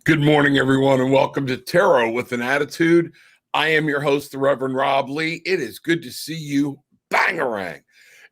Good morning, everyone, and welcome to Tarot with an Attitude. I am your host, the Reverend Rob Lee. It is good to see you. Bangarang.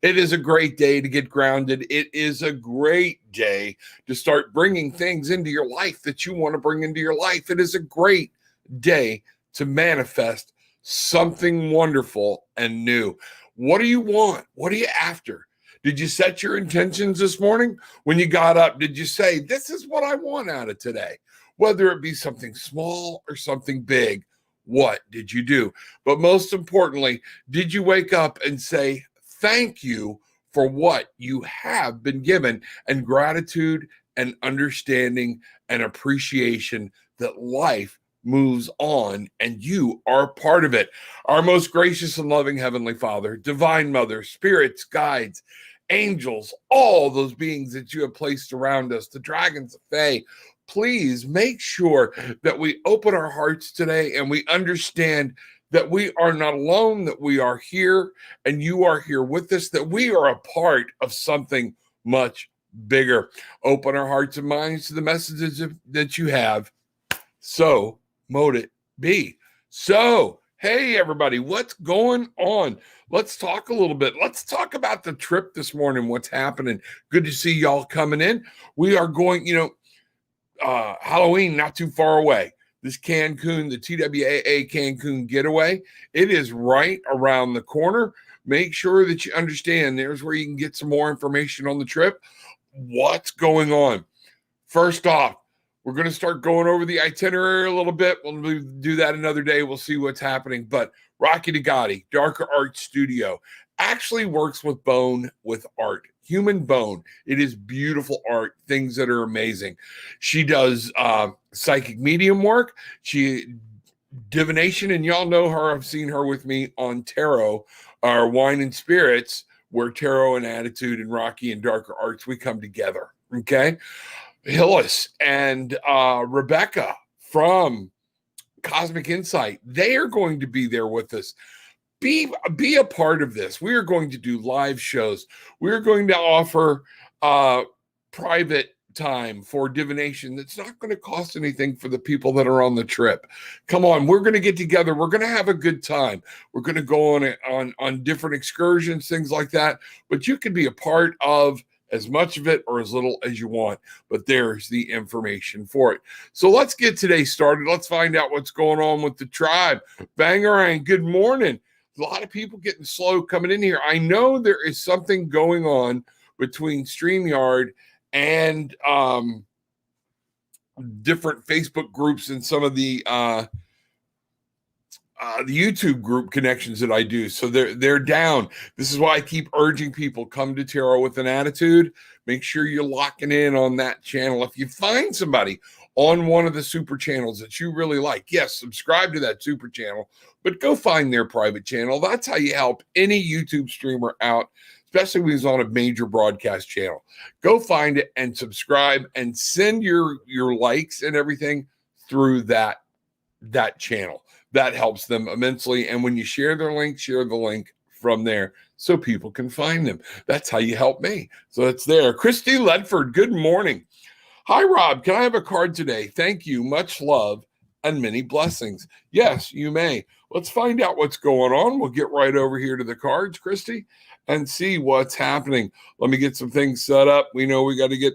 It is a great day to get grounded. It is a great day to start bringing things into your life that you want to bring into your life. It is a great day to manifest something wonderful and new. What do you want? What are you after? Did you set your intentions this morning? When you got up, did you say, this is what I want out of today? Whether it be something small or something big, what did you do? But most importantly, did you wake up and say, thank you for what you have been given, and gratitude and understanding and appreciation that life moves on and you are a part of it. Our most gracious and loving Heavenly Father, Divine Mother, spirits, guides, angels, all those beings that you have placed around us, the dragons, the fae, please make sure that we open our hearts today and we understand that we are not alone, that we are here and you are here with us, that we are a part of something much bigger. Open our hearts and minds to the messages that you have. So mote it be. So, hey, everybody, what's going on? Let's talk a little bit. Let's talk about the trip this morning, what's happening. Good to see y'all coming in. We are going, Halloween not too far away. This Cancun, the TWAA Cancun getaway, it is right around the corner. Make sure that you understand there's where you can get some more information on the trip. What's going on? First off, we're going to start going over the itinerary a little bit. We'll do that another day. We'll see what's happening. But Rocky Dagati, Darker Art Studio, actually works with bone, with art, human bone. It is beautiful art, things that are amazing. She does psychic medium work. She divination, and y'all know her. I've seen her with me on Tarot, our Wine and Spirits, where Tarot and Attitude and Rocky and Darker Arts, we come together. Okay. Hillis and Rebecca from Cosmic Insight, they are going to be there with us. Be a part of this. We are going to do live shows. We're going to offer private time for divination that's not going to cost anything for the people that are on the trip. Come on, we're going to get together. We're going to have a good time. We're going to go on different excursions, things like that. But you can be a part of as much of it or as little as you want, but there's the information for it. So let's get today started. Let's find out what's going on with the tribe. Bangarang, good morning. A lot of people getting slow coming in here. I know there is something going on between StreamYard and different Facebook groups and some of the YouTube group connections that I do. So they're down. This is why I keep urging people, come to Tarot with an Attitude. Make sure you're locking in on that channel. If you find somebody on one of the super channels that you really like, yes, subscribe to that super channel, but go find their private channel. That's how you help any YouTube streamer out, especially when he's on a major broadcast channel. Go find it and subscribe and send your likes and everything through that channel. That helps them immensely. And when you share the link from there so people can find them. That's how you help me. So it's there. Christy Ledford, good morning. Hi, Rob. Can I have a card today? Thank you. Much love and many blessings. Yes, you may. Let's find out what's going on. We'll get right over here to the cards, Christy, and see what's happening. Let me get some things set up. We know we got to get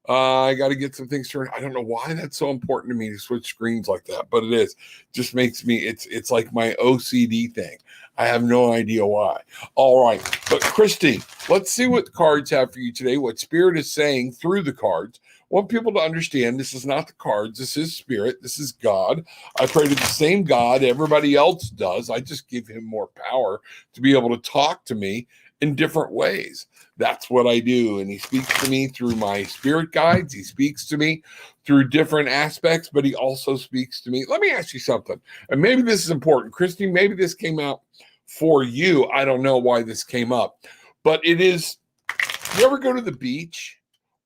I got to get some things turned. I don't know why that's so important to me to switch screens like that, but it is. Just makes me, it's like my OCD thing. I have no idea why. All right. But Christy, let's see what the cards have for you today, what Spirit is saying through the cards. I want people to understand this is not the cards. This is Spirit. This is God. I pray to the same God everybody else does. I just give him more power to be able to talk to me in different ways. That's what I do. And he speaks to me through my spirit guides. He speaks to me through different aspects, but he also speaks to me. Let me ask you something. And maybe this is important. Christy, maybe this came out for you. I don't know why this came up, but it is, you ever go to the beach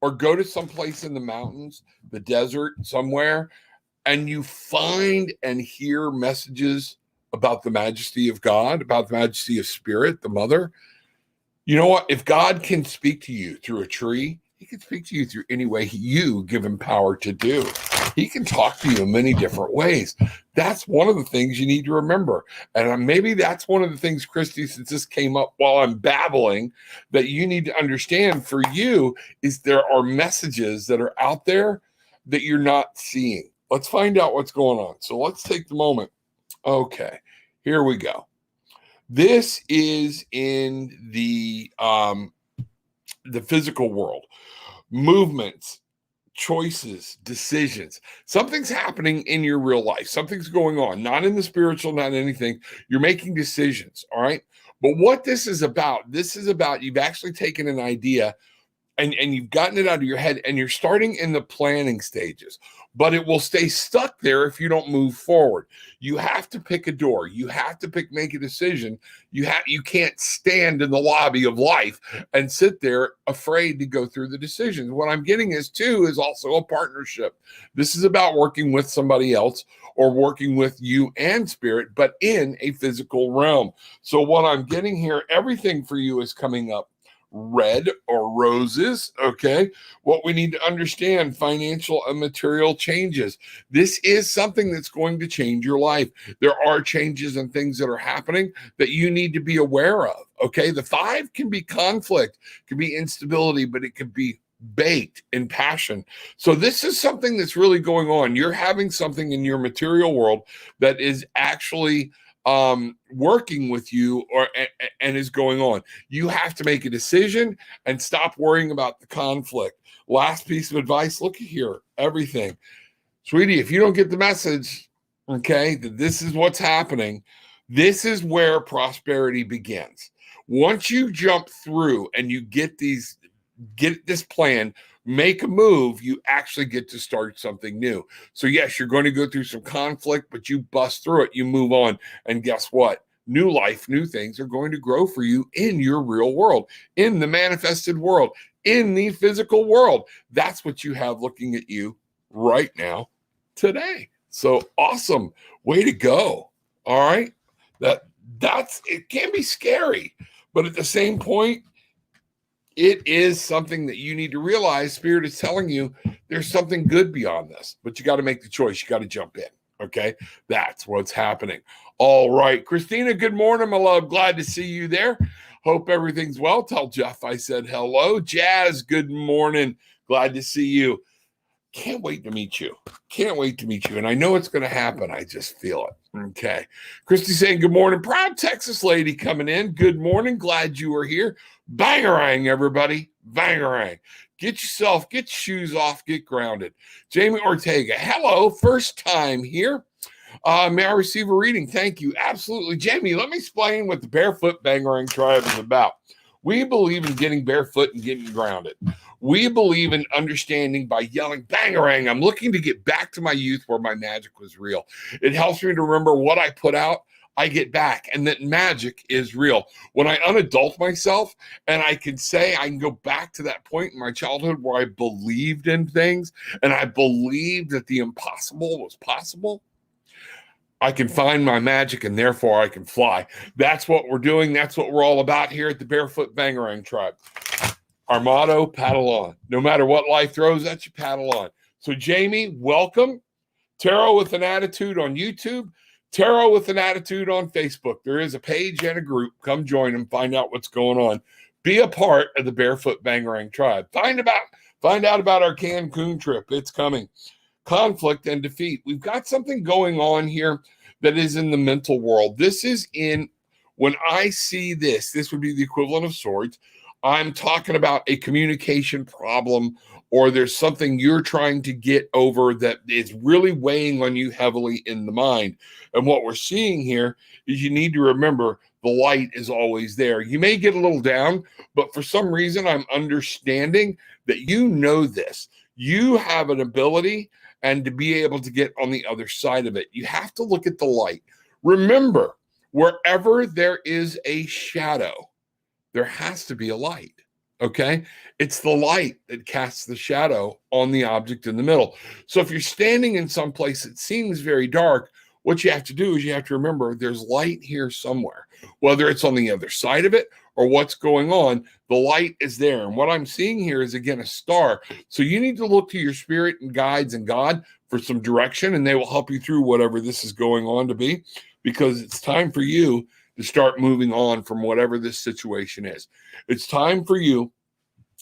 or go to someplace in the mountains, the desert, somewhere, and you find and hear messages about the majesty of God, about the majesty of Spirit, the Mother? You know what? If God can speak to you through a tree, He can speak to you through any way you give him power to do. He can talk to you in many different ways. That's one of the things you need to remember. And maybe that's one of the things, Christy, since this came up while I'm babbling, that you need to understand for you is there are messages that are out there that you're not seeing. Let's find out what's going on. So let's take the moment. Okay, here we go. This is in the physical world. Movements, choices, decisions. Something's happening in your real life. Something's going on, not in the spiritual, not anything. You're making decisions, all right? But what this is about you've actually taken an idea and you've gotten it out of your head and you're starting in the planning stages, but it will stay stuck there if you don't move forward. You have to pick a door. You have to make a decision. You can't stand in the lobby of life and sit there afraid to go through the decisions. What I'm getting is also a partnership. This is about working with somebody else or working with you and spirit, but in a physical realm. So what I'm getting here, everything for you is coming up red or roses. Okay. What we need to understand, financial and material changes. This is something that's going to change your life. There are changes and things that are happening that you need to be aware of. Okay. The 5 can be conflict, can be instability, but it could be baked in passion. So this is something that's really going on. You're having something in your material world that is actually working with you and is going on. You have to make a decision and stop worrying about the conflict. Last piece of advice, look at here, everything. Sweetie, if you don't get the message, okay, that this is what's happening, this is where prosperity begins. Once you jump through and you get this plan, make a move, you actually get to start something new. So yes, you're going to go through some conflict, but you bust through it, you move on. And guess what? New life, new things are going to grow for you in your real world, in the manifested world, in the physical world. That's what you have looking at you right now, today. So awesome. Way to go. All right. It can be scary, but at the same point, it is something that you need to realize. Spirit is telling you there's something good beyond this, but you got to make the choice. You got to jump in. Okay. That's what's happening. All right. Christina, good morning, my love. Glad to see you there. Hope everything's well. Tell Jeff I said hello. Jazz, good morning. Glad to see you. Can't wait to meet you. Can't wait to meet you. And I know it's going to happen. I just feel it. Okay. Christy saying good morning. Proud Texas lady coming in. Good morning. Glad you are here. Bangarang, everybody. Bangarang. Get your shoes off, get grounded. Jamie Ortega, hello. First time here. May I receive a reading? Thank you. Absolutely. Jamie, let me explain what the Barefoot Bangarang Tribe is about. We believe in getting barefoot and getting grounded. We believe in understanding by yelling, bangarang, I'm looking to get back to my youth where my magic was real. It helps me to remember what I put out, I get back, and that magic is real. When I unadult myself and I can go back to that point in my childhood where I believed in things and I believed that the impossible was possible, I can find my magic and therefore I can fly. That's what we're doing. That's what we're all about here at the Barefoot Bangarang Tribe. Our motto, paddle on. No matter what life throws at you, paddle on. So Jamie, welcome. Tarot with an Attitude on YouTube. Tarot with an Attitude on Facebook. There is a page and a group. Come join them. Find out what's going on. Be a part of the Barefoot Bangarang Tribe. Find out about our Cancun trip. It's coming. Conflict and defeat. We've got something going on here that is in the mental world. When I see this would be the equivalent of swords. I'm talking about a communication problem, or there's something you're trying to get over that is really weighing on you heavily in the mind. And what we're seeing here is you need to remember the light is always there. You may get a little down, but for some reason, I'm understanding that you know this. You have an ability and to be able to get on the other side of it. You have to look at the light. Remember, wherever there is a shadow, there has to be a light, okay? It's the light that casts the shadow on the object in the middle. So if you're standing in some place that seems very dark, what you have to do is you have to remember there's light here somewhere, whether it's on the other side of it or what's going on, the light is there. And what I'm seeing here is, again, a star. So you need to look to your spirit and guides and God for some direction, and they will help you through whatever this is going on to be, because it's time for you to start moving on from whatever this situation is. It's time for you.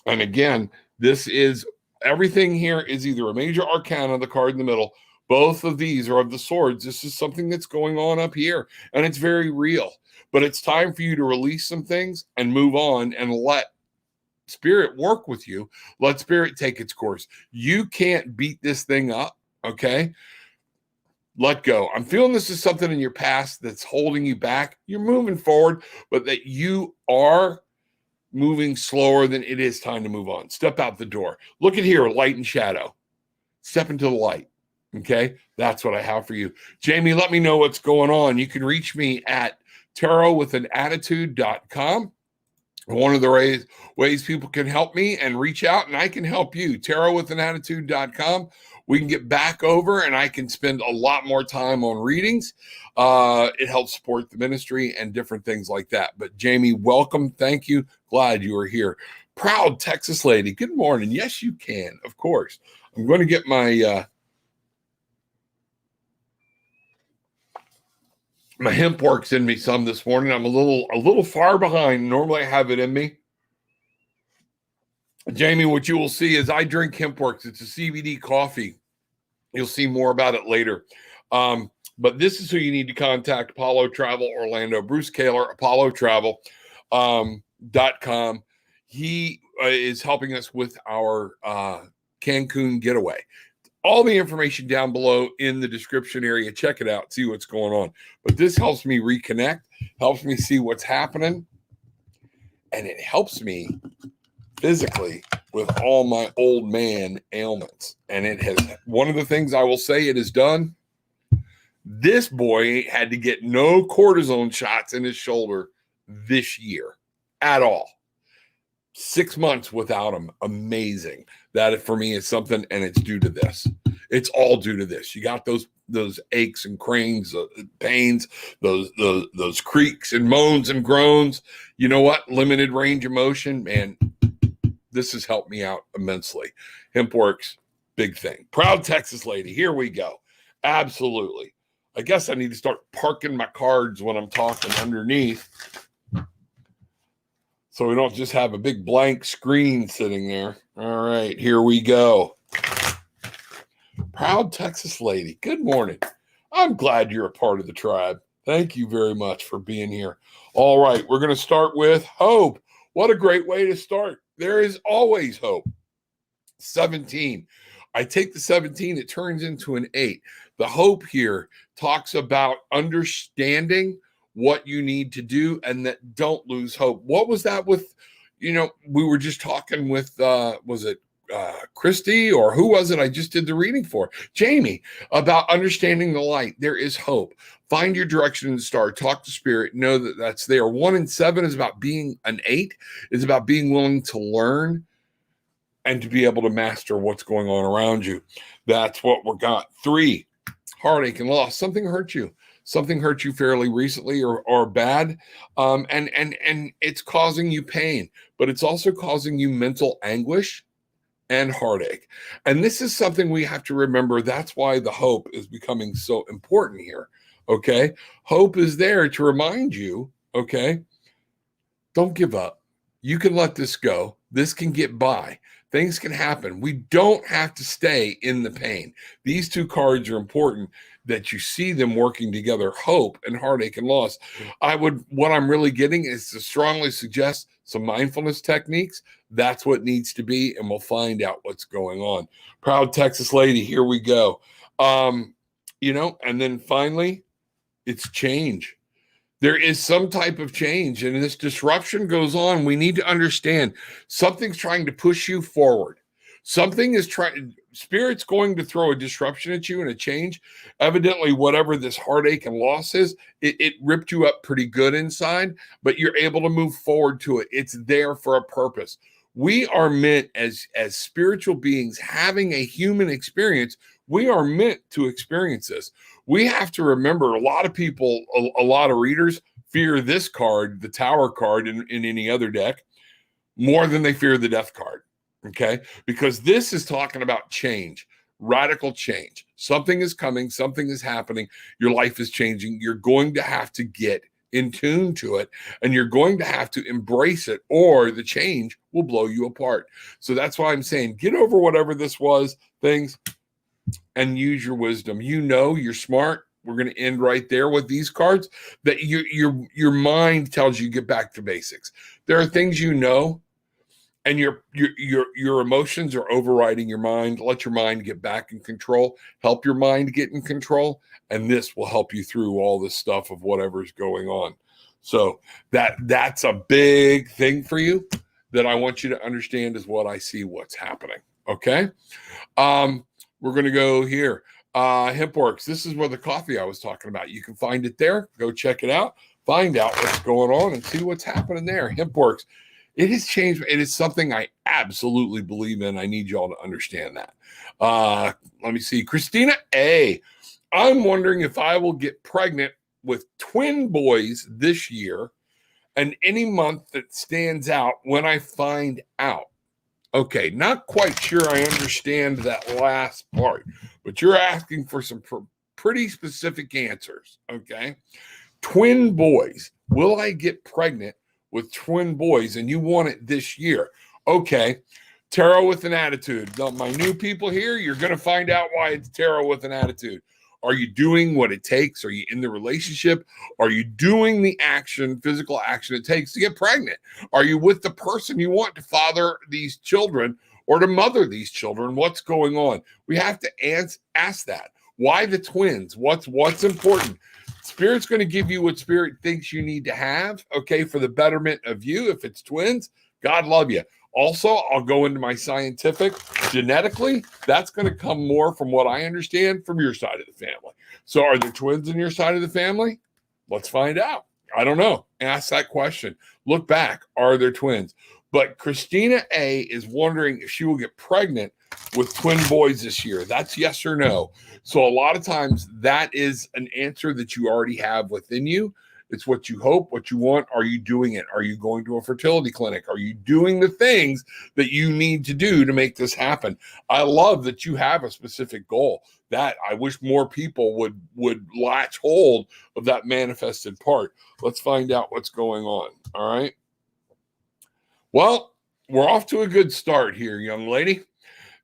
And again, this is everything here is either a major arcana, the card in the middle. Both of these are of the swords. This is something that's going on up here, and it's very real. But it's time for you to release some things and move on and let spirit work with you. Let spirit take its course. You can't beat this thing up, okay? Let go. I'm feeling this is something in your past that's holding you back. You're moving forward, but that you are moving slower than it is time to move on. Step out the door. Look at here, light and shadow. Step into the light. Okay, that's what I have for you. Jamie, let me know what's going on. You can reach me at TarotwithanAttitude.com. One of the ways people can help me and reach out, and I can help you. TarotwithanAttitude.com. We can get back over, and I can spend a lot more time on readings. It helps support the ministry and different things like that. But Jamie, welcome. Thank you. Glad you are here. Proud Texas lady. Good morning. Yes, you can. Of course. I'm going to get my my hemp works in me some this morning. I'm a little far behind. Normally I have it in me. Jamie, what you will see is I drink hemp works. It's a CBD coffee. You'll see more about it later. But this is who you need to contact: Apollo Travel Orlando. Bruce Kaler, ApolloTravel.com. He is helping us with our Cancun getaway. All the information down below in the description area. Check it out. See what's going on. But this helps me reconnect, helps me see what's happening, and it helps me physically with all my old man ailments. And it has, one of the things I will say it has done, this boy had to get no cortisone shots in his shoulder this year at all. 6 months without them. Amazing. That for me is something, and it's due to this. It's all due to this. You got those aches and cranes, pains, those creaks and moans and groans. You know what? Limited range of motion, man. This has helped me out immensely. HempWorks, big thing. Proud Texas lady. Here we go. Absolutely. I guess I need to start parking my cards when I'm talking underneath, so we don't just have a big blank screen sitting there. All right, here we go. Proud Texas lady. Good morning. I'm glad you're a part of the tribe. Thank you very much for being here. All right, we're going to start with hope. What a great way to start. There is always hope. 17. I take the 17, it turns into an 8. The hope here talks about understanding what you need to do and that don't lose hope. What was that with, we were just talking with, was it Christy, or who was it I just did the reading for? Jamie, about understanding the light. There is hope. Find your direction in the star. Talk to spirit. Know that that's there. 1 and 7 is about being an 8, is about being willing to learn and to be able to master what's going on around you. That's what we got. 3, heartache and loss. Something hurt you. Something hurt you fairly recently or bad, and it's causing you pain, but it's also causing you mental anguish and heartache. And this is something we have to remember. That's why the hope is becoming so important here, okay? Hope is there to remind you, okay, don't give up. You can let this go. This can get by. Things can happen. We don't have to stay in the pain. These two cards are important, that you see them working together, hope and heartache and loss. What I'm really getting is to strongly suggest some mindfulness techniques. That's what needs to be, and we'll find out what's going on. Proud Texas lady, here we go. And then finally, it's change. There is some type of change, and this disruption goes on. We need to understand something's trying to push you forward. Spirit's going to throw a disruption at you and a change. Evidently, whatever this heartache and loss is, it ripped you up pretty good inside, but you're able to move forward to it. It's there for a purpose. We are meant as spiritual beings having a human experience. We are meant to experience this. We have to remember, a lot of people, a lot of readers fear this card, the Tower card, in any other deck, more than they fear the Death card. Okay? Because this is talking about change, radical change. Something is coming, something is happening, your life is changing. You're going to have to get in tune to it, and you're going to have to embrace it, or the change will blow you apart. So that's why I'm saying get over whatever this was, things, and use your wisdom. You're smart. We're going to end right there with these cards. That your mind tells you get back to basics. There are things and your emotions are overriding your mind. Let your mind get back in control. Help your mind get in control, and this will help you through all this stuff of whatever's going on. So that's a big thing for you that I want you to understand is what I see what's happening. Okay. We're going to go here. HempWorks. This is where the coffee I was talking about. You can find it there. Go check it out. Find out what's going on and see what's happening there. HempWorks. It has changed. It is something I absolutely believe in. I need y'all to understand that. Let me see. Christina A. I'm wondering if I will get pregnant with twin boys this year and any month that stands out when I find out. Okay, not quite sure I understand that last part, but you're asking for some pretty specific answers, okay? Twin boys. Will I get pregnant with twin boys, and you want it this year? Okay, Tarot with an Attitude. Now, my new people here, you're going to find out why it's Tarot with an Attitude. Are you doing what it takes? Are you in the relationship? Are you doing the physical action it takes to get pregnant? Are you with the person you want to father these children or to mother these children? What's going on? We have to ask that. Why the twins? What's important? Spirit's going to give you what Spirit thinks you need to have, okay, for the betterment of you. If it's twins, God love you. Also, I'll go into my scientific. Genetically, that's going to come more from what I understand from your side of the family. So are there twins in your side of the family? Let's find out. I don't know. Ask that question. Look back. Are there twins? But Christina A. is wondering if she will get pregnant with twin boys this year. That's yes or no. So a lot of times that is an answer that you already have within you. It's what you hope, what you want. Are you doing it? Are you going to a fertility clinic? Are you doing the things that you need to do to make this happen? I love that you have a specific goal. That I wish more people would latch hold of that manifested part. Let's find out what's going on. All right. Well, we're off to a good start here, young lady.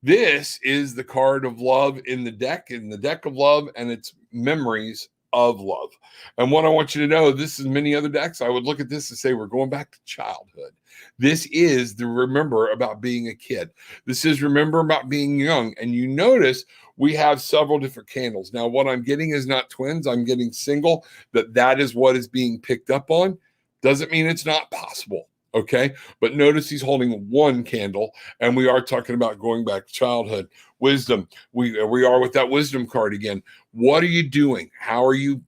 This is the card of love in the deck of love, and it's memories of love. And what I want you to know, this is many other decks. I would look at this and say, we're going back to childhood. This is the remember about being a kid. This is remember about being young. And you notice we have several different candles. Now, what I'm getting is not twins. I'm getting single, that is what is being picked up on. Doesn't mean it's not possible. Okay. But notice he's holding one candle, and we are talking about going back to childhood. Wisdom. We are with that wisdom card again. What are you doing? How are you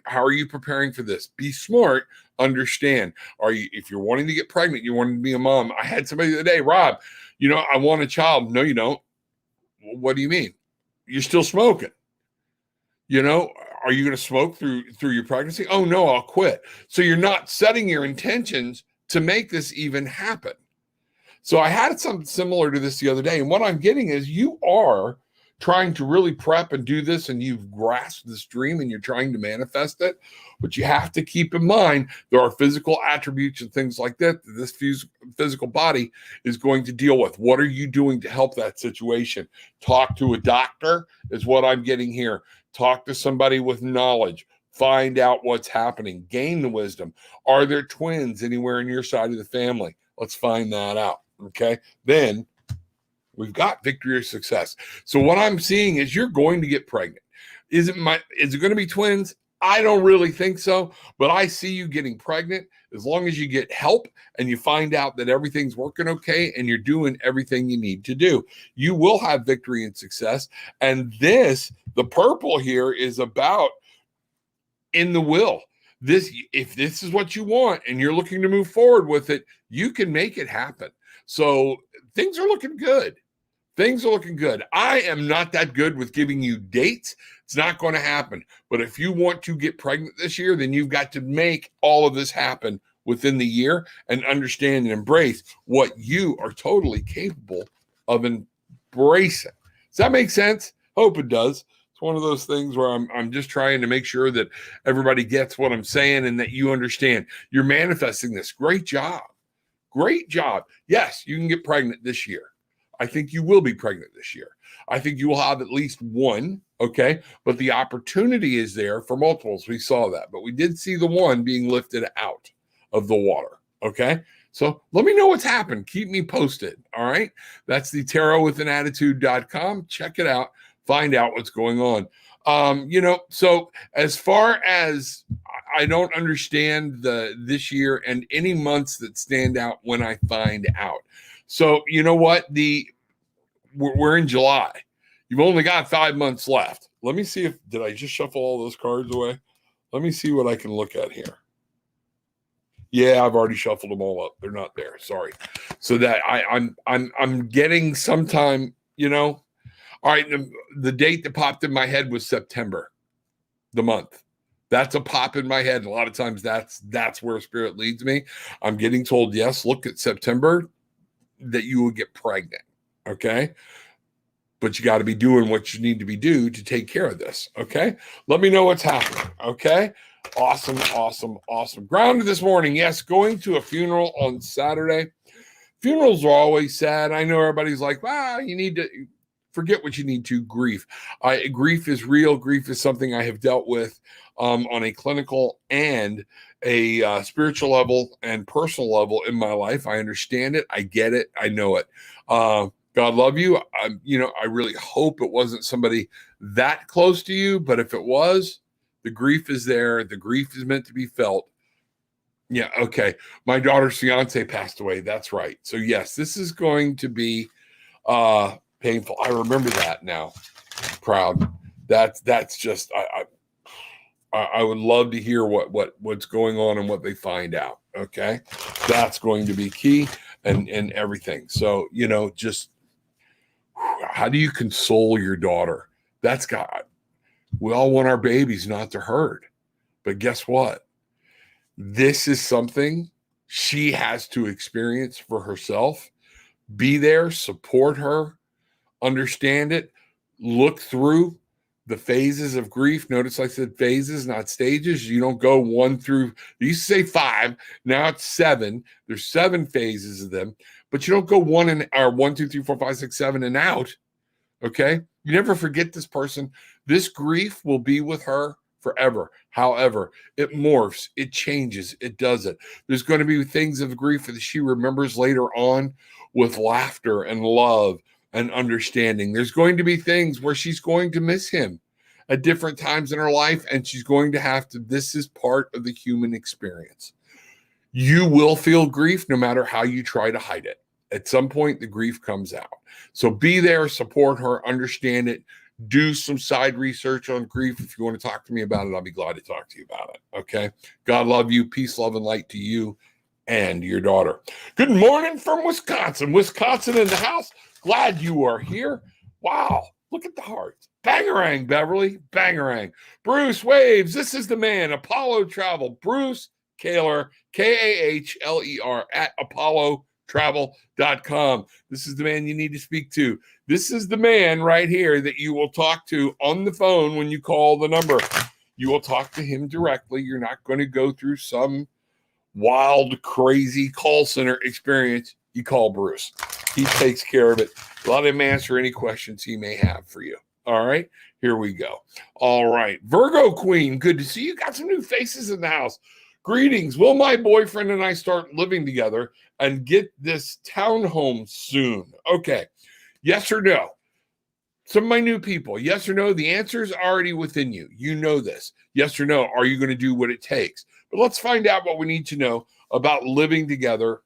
preparing for this? Be smart. Understand. If you're wanting to get pregnant, you're wanting to be a mom. I had somebody the other day, Rob, I want a child. No, you don't. What do you mean? You're still smoking. Are you going to smoke through your pregnancy? Oh no, I'll quit. So you're not setting your intentions to make this even happen. So I had something similar to this the other day. And what I'm getting is you are trying to really prep and do this, and you've grasped this dream and you're trying to manifest it. But you have to keep in mind there are physical attributes and things like that this physical body is going to deal with. What are you doing to help that situation? Talk to a doctor is what I'm getting here. Talk to somebody with knowledge. Find out what's happening. Gain the wisdom. Are there twins anywhere in your side of the family? Let's find that out. Okay. Then we've got victory or success. So what I'm seeing is you're going to get pregnant. Is it going to be twins? I don't really think so, but I see you getting pregnant as long as you get help and you find out that everything's working okay and you're doing everything you need to do. You will have victory and success. And the purple here is about in the will. If this is what you want and you're looking to move forward with it, you can make it happen. So things are looking good. things are looking good. I am not that good with giving you dates. It's not going to happen. But if you want to get pregnant this year, then you've got to make all of this happen within the year and understand and embrace what you are totally capable of embracing. Does that make sense? Hope it does. It's one of those things where I'm just trying to make sure that everybody gets what I'm saying and that you understand. You're manifesting this. Great job. Great job. Yes, you can get pregnant this year. I think you will be pregnant this year. I think you will have at least one, okay? But the opportunity is there for multiples. We saw that. But we did see the one being lifted out of the water, okay? So let me know what's happened. Keep me posted, all right? That's the TarotwithanAttitude.com. Check it out. Find out what's going on. So as far as I don't understand this year and any months that stand out when I find out. So you know what? We're in July. You've only got 5 months left. Let me see did I just shuffle all those cards away? Let me see what I can look at here. Yeah, I've already shuffled them all up. They're not there. Sorry. So that I'm getting sometime, All right, the date that popped in my head was September, the month. That's a pop in my head. A lot of times that's where spirit leads me. I'm getting told, yes, look at September, that you will get pregnant, okay? But you got to be doing what you need to be do to take care of this, okay? Let me know what's happening, okay? Awesome, awesome, awesome. Grounded this morning, yes, going to a funeral on Saturday. Funerals are always sad. I know everybody's like, you need to forget what you need to. Grief. Grief is real. Grief is something I have dealt with on a clinical and a spiritual level and personal level in my life. I understand it. I get it. I know it. God love you. I really hope it wasn't somebody that close to you, but if it was, the grief is there. The grief is meant to be felt. Yeah. Okay. My daughter's fiance passed away. That's right. So yes, this is going to be painful. I remember that now. Proud. That's just I would love to hear what's going on and what they find out. Okay, that's going to be key and everything. So just how do you console your daughter? We all want our babies not to hurt, but guess what? This is something she has to experience for herself. Be there, support her, understand it, look through the phases of grief. Notice I said phases, not stages. You don't go 1 through, you used to say 5, now it's 7. There's 7 phases of them, but you don't go 1, 2, 3, 4, 5, 6, 7 and out. Okay. You never forget this person. This grief will be with her forever. However, it morphs, it changes, it does it. There's going to be things of grief that she remembers later on with laughter and love and understanding. There's going to be things where she's going to miss him at different times in her life, and she's going to have to, this is part of the human experience. You will feel grief no matter how you try to hide it. At some point, the grief comes out. So be there, support her, understand it, do some side research on grief. If you want to talk to me about it, I'll be glad to talk to you about it. Okay. God love you. Peace, love, and light to you and your daughter. Good morning from Wisconsin. Wisconsin in the house. Glad you are here. Wow. Look at the hearts. Bangarang, Beverly. Bangarang. Bruce Waves. This is the man. Apollo Travel. Bruce Kahler, Kahler at ApolloTravel.com. This is the man you need to speak to. This is the man right here that you will talk to on the phone when you call the number. You will talk to him directly. You're not going to go through some wild, crazy call center experience. You call Bruce. He takes care of it. Let him answer any questions he may have for you. All right, here we go. All right, Virgo Queen, good to see you. Got some new faces in the house. Greetings. Will my boyfriend and I start living together and get this townhome soon? Okay, yes or no? Some of my new people, yes or no? The answer is already within you. You know this. Yes or no? Are you going to do what it takes? But let's find out what we need to know about living together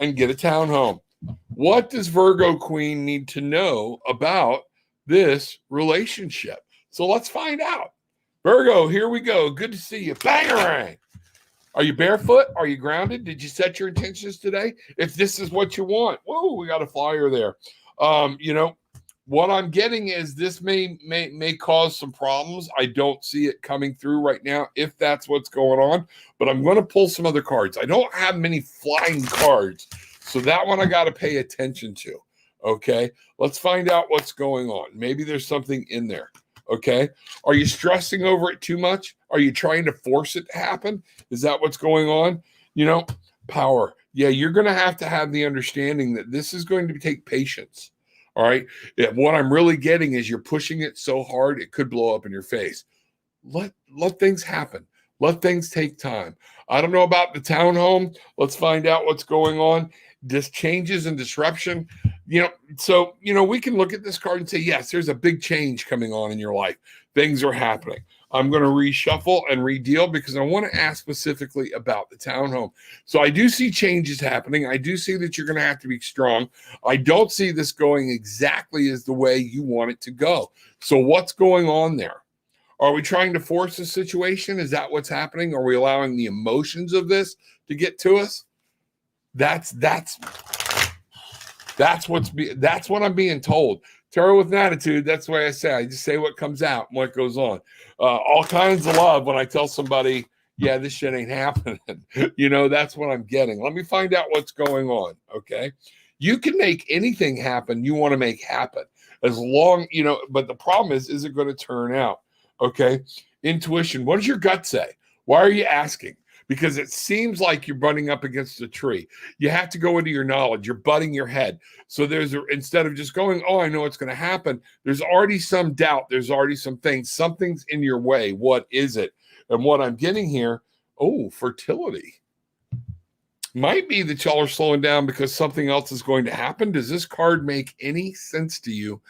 and get a townhome. What does Virgo Queen need to know about this relationship? So let's find out. Virgo, here we go. Good to see you. Bangarang. Are you barefoot? Are you grounded? Did you set your intentions today? If this is what you want. Whoa, we got a flyer there. You know, what I'm getting is this may cause some problems. I don't see it coming through right now if that's what's going on, but I'm going to pull some other cards. I don't have many flying cards, so that one I got to pay attention to. Okay, let's find out what's going on. Maybe there's something in there. Okay, are you stressing over it too much? Are you trying to force it to happen? Is that what's going on? You know, power. Yeah, you're going to have the understanding that this is going to take patience. All right. What I'm really getting is you're pushing it so hard it could blow up in your face. Let things happen. Let things take time. I don't know about the townhome. Let's find out what's going on. This changes and disruption. So we can look at this card and say, yes, there's a big change coming on in your life. Things are happening. I'm going to reshuffle and redeal because I want to ask specifically about the townhome. So I do see changes happening. I do see that you're going to have to be strong. I don't see this going exactly as the way you want it to go. So what's going on there? Are we trying to force a situation? Is that what's happening? Are we allowing the emotions of this to get to us? That's what I'm being told. Tarot with an attitude. That's the way I say. I just say what comes out and what goes on. All kinds of love when I tell somebody, yeah, this shit ain't happening. That's what I'm getting. Let me find out what's going on. Okay. You can make anything happen you want to make happen as long, but the problem is it going to turn out? Okay. Intuition. What does your gut say? Why are you asking? Because it seems like you're butting up against a tree. You have to go into your knowledge. You're butting your head. So instead of just going, oh, I know what's going to happen, there's already some doubt. There's already some things. Something's in your way. What is it? And what I'm getting here, fertility. Might be that y'all are slowing down because something else is going to happen. Does this card make any sense to you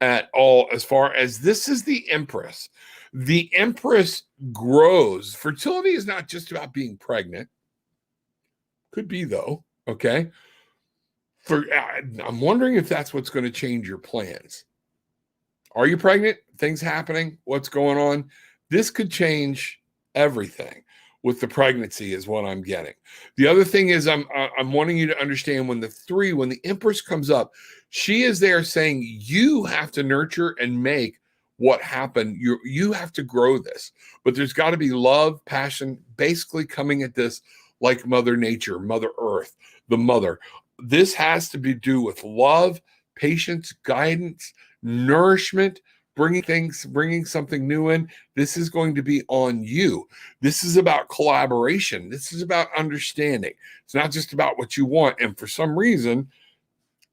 at all as far as this is the Empress? The Empress grows. Fertility is not just about being pregnant. Could be, though. Okay. I'm wondering if that's what's going to change your plans. Are you pregnant? Things happening? What's going on? This could change everything with the pregnancy is what I'm getting. The other thing is I'm wanting you to understand when the Empress comes up, she is there saying you have to nurture and make what happened. You have to grow this, but there's got to be love, passion, basically coming at this like Mother Nature, Mother Earth, the mother. This has to do with love, patience, guidance, nourishment, bringing something new in. This is going to be on you. This is about collaboration. This is about understanding. It's not just about what you want. And for some reason,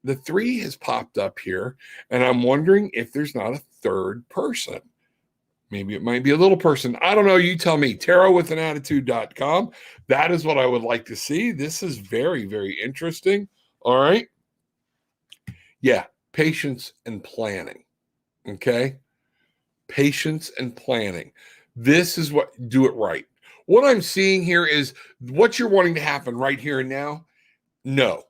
the 3 has popped up here, and I'm wondering if there's not a third person. Maybe it might be a little person. I don't know. You tell me. TarotwithanAttitude.com. That is what I would like to see. This is very, very interesting. All right. Yeah. Patience and planning. Okay. Patience and planning. This is do it right. What I'm seeing here is what you're wanting to happen right here and now. No,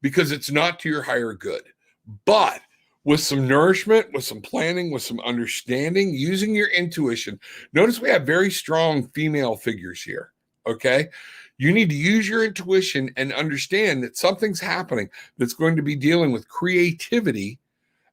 because it's not to your higher good. But with some nourishment, with some planning, with some understanding, using your intuition. Notice we have very strong female figures here. Okay. You need to use your intuition and understand that something's happening that's going to be dealing with creativity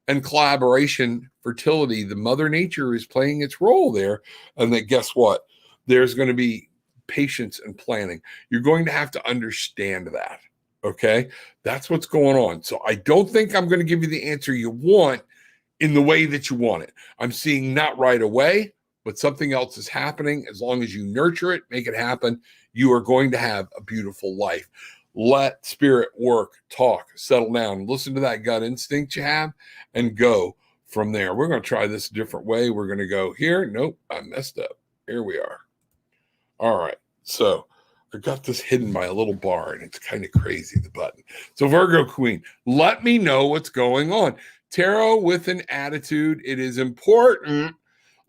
and collaboration, fertility. The Mother Nature is playing its role there. And that guess what? There's going to be patience and planning. You're going to have to understand that. Okay. That's what's going on. So I don't think I'm going to give you the answer you want in the way that you want it. I'm seeing not right away, but something else is happening. As long as you nurture it, make it happen, you are going to have a beautiful life. Let spirit work, talk, settle down, listen to that gut instinct you have and go from there. We're going to try this a different way. We're going to go here. Nope, I messed up. Here we are. All right. So I got this hidden by a little bar and it's kind of crazy, the button. So Virgo Queen, let me know what's going on. Tarot with an attitude. It is important.